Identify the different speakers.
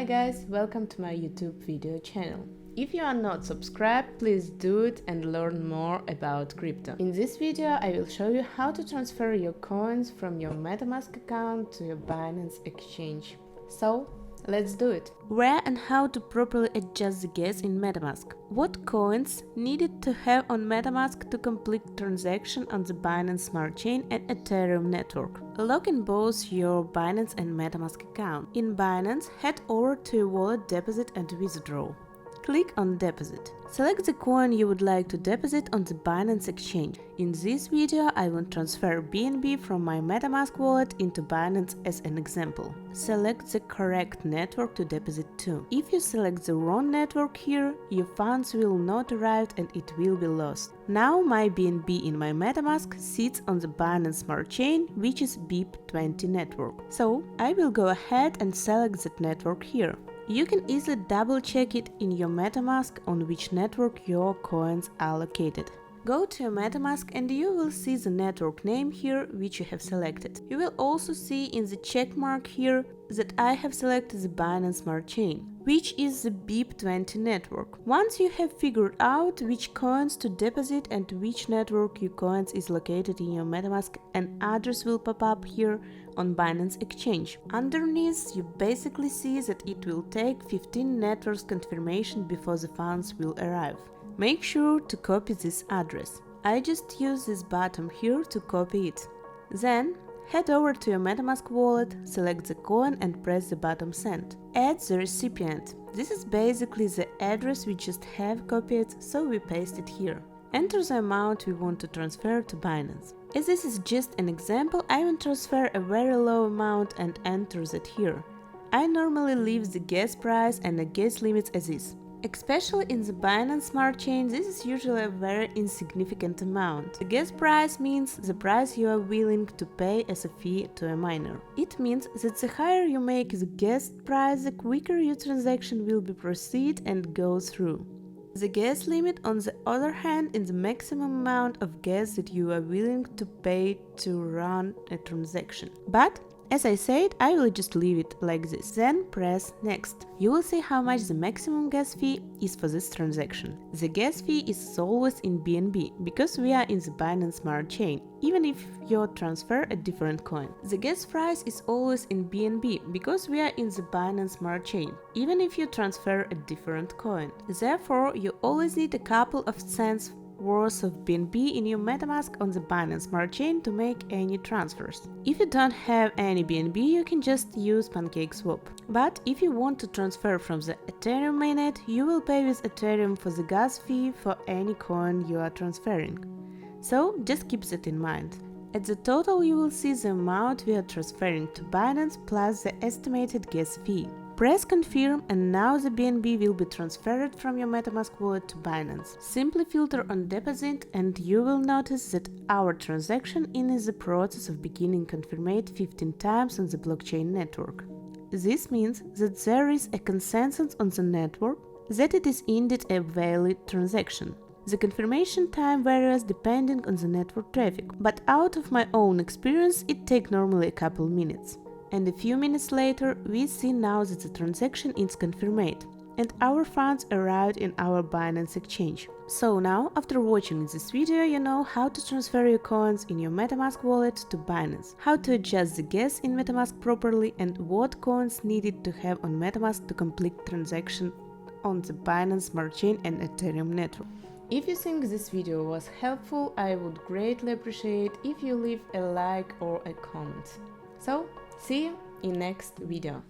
Speaker 1: Hi guys, welcome to my YouTube video channel. If you are not subscribed, please do it and learn more about crypto. In this video, I will show you how to transfer your coins from your Metamask account to your Binance exchange. So, let's do it. Where and how to properly adjust the gas in Metamask. What coins needed to have on Metamask to complete transaction on the Binance Smart Chain and Ethereum network. Log in both your Binance and Metamask account. In Binance, head over to your wallet deposit and withdraw. Click on Deposit. Select the coin you would like to deposit on the Binance exchange. In this video, I will transfer BNB from my Metamask wallet into Binance as an example. Select the correct network to deposit to. If you select the wrong network here, your funds will not arrive and it will be lost. Now my BNB in my Metamask sits on the Binance Smart Chain, which is BIP20 network. So I will go ahead and select that network here. You can easily double check it in your Metamask on which network your coins are located. Go to your Metamask and you will see the network name here which you have selected. You will also see in the check mark here that I have selected the Binance Smart Chain, which is the BIP20 network. Once you have figured out which coins to deposit and which network your coins is located in your Metamask, an address will pop up here on Binance exchange. Underneath, you basically see that it will take 15 networks confirmation before the funds will arrive. Make sure to copy this address. I just use this button here to copy it. Then, head over to your Metamask wallet, select the coin and press the button Send. Add the recipient. This is basically the address we just have copied, so we paste it here. Enter the amount we want to transfer to Binance. As this is just an example, I will transfer a very low amount and enter that here. I normally leave the gas price and the gas limits as is. Especially in the Binance Smart Chain, this is usually a very insignificant amount. The gas price means the price you are willing to pay as a fee to a miner. It means that the higher you make the gas price, the quicker your transaction will be proceed and go through. The gas limit, on the other hand, is the maximum amount of gas that you are willing to pay to run a transaction. But as I said, I will just leave it like this. Then press Next. You will see how much the maximum gas fee is for this transaction. The gas fee is always in BNB, because we are in the Binance Smart Chain, even if you transfer a different coin. The gas price is always in BNB, because we are in the Binance Smart Chain, even if you transfer a different coin. Therefore, you always need a couple of cents worth of BNB in your Metamask on the Binance Smart Chain to make any transfers. If you don't have any BNB, you can just use PancakeSwap. But if you want to transfer from the Ethereum mainnet, you will pay with Ethereum for the gas fee for any coin you are transferring. So just keep that in mind. At the total, you will see the amount we are transferring to Binance plus the estimated gas fee. Press Confirm and now the BNB will be transferred from your Metamask wallet to Binance. Simply filter on Deposit and you will notice that our transaction is the process of beginning confirmed 15 times on the blockchain network. This means that there is a consensus on the network that it is indeed a valid transaction. The confirmation time varies depending on the network traffic, but out of my own experience it takes normally a couple minutes. And a few minutes later, we see now that the transaction is confirmed, and our funds arrived in our Binance exchange. So now, after watching this video, you know how to transfer your coins in your Metamask wallet to Binance, how to adjust the gas in Metamask properly, and what coins needed to have on Metamask to complete transaction on the Binance Smart Chain and Ethereum network. If you think this video was helpful, I would greatly appreciate if you leave a like or a comment. So, see you in next video.